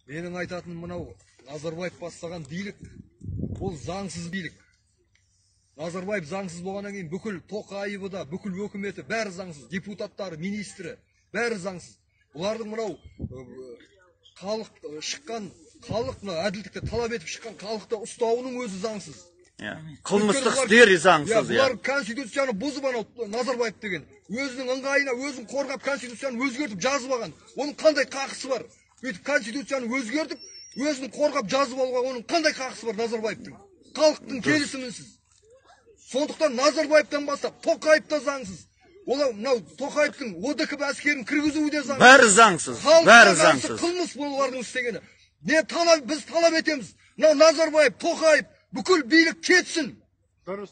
Менің айтатыным мынау, Назарбаев бастаған билік, ол заңсыз билік. Назарбаев заңсыз болғаннан кейін бүкіл Тоқаевы да, бүкіл өкіметі бәрі заңсыз, депутаттары, министрі бәрі заңсыз. Бұлардың мынау халық шыққан, халық әділдікті талап етіп шыққан халықты ұстауының өзі заңсыз. Қылмыстық істері заңсыз. Бұлар конституцияны бұзып анау Назарбаев деген өзінің ыңғайына өзін қорғап конституцияны өзгертіп жазып алған. Оның қандай қақысы бар? Өйтіп конституцияны өзгертіп, өзін қорғап жазып алуға оның қандай қақысы бар Назарбаевтың? Халықтың келісімінсіз. Сондықтан Назарбаевтан бастап Тоқаев та заңсыз. Олар мынау Тоқаевтың ОДКБ әскерін кіргізуі де заңсыз. Бәрі заңсыз. Бәрі заңсыз. Қылмыс болулардың істегені. Біз талап етеміз. Мынау Назарбаев, Тоқаев бүкіл билік кетсін.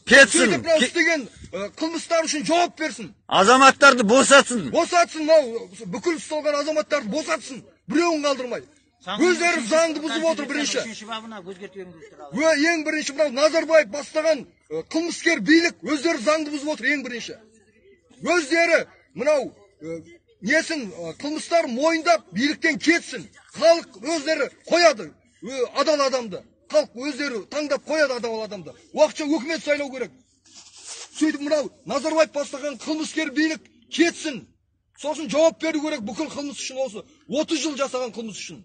Кетсін. Істеген қылмыстар үшін жауап берсін. Азаматтарды босатсын. Босатсын, мынау бүкіл ұсталған азаматтарды босатсын. Біреуін қалдырмай. Өздері заңды бұзып отыр бірінші. Ең бірінші мынау Назарбаев бастаған қылмыскер билік өздері заңды бұзып отыр ең бірінші. Өздері мынау несін қылмыстар мойындап биліктен кетсін. Халық өздері қояды адал адамды. Халық өздері таңдап қояды адал адамды. Уақытша өкімет сайлау керек. Сөйтіп мынау Назарбаев бастаған қылмыскер билік кетсін. Сосын жауап беру керек бүкіл қылмыс үшін осы 30 жыл жасаған қылмыс үшін.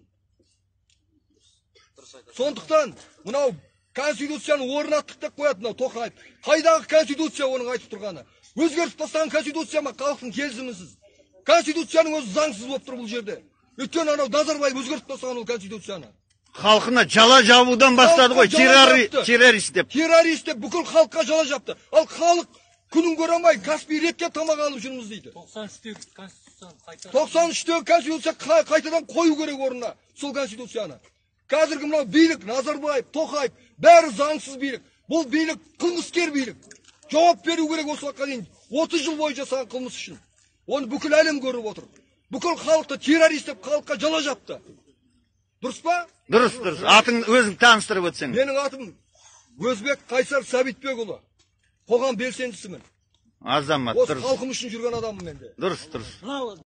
Сондықтан мынау конституцияны орнаттық деп қояды мынау Тоқаев. Қайдағы конституция оның айтып тұрғаны? Өзгертіп тастаған конституция ма халықтың келісімінсіз? Конституцияның өзі заңсыз болып тұр бұл жерде. Өйткені анау Назарбаев өзгертіп тастаған ол конституцияны. Халқына жала жабудан бастады ғой, террорист деп. Террорист деп бүкіл халыққа жала жапты. Ал халық күнін көре алмай Каспий ретке тамақ алып жүрміз дейді. 93-тегі конституция қайтадан қою керек орнына сол конституцияны. Қазіргі мынау билік, Назарбаев, Тоқаев, бәрі заңсыз билік. Бұл билік қылмыскер билік. Жауап беру керек осы уақытқа дейін 30 жыл бойы жасаған қылмыс үшін. Оны бүкіл әлем көріп отыр. Бүкіл халықты террорист деп халыққа жала жапты. Дұрыс па? Дұрыс. Атың өзің таныстырып өтсең. Менің атым Өзбек Қайсар Сәбитбекұлы. Қоғам белсендісімін. Азамат, осы халқым үшін жүрген адаммын менде. Дұрыс.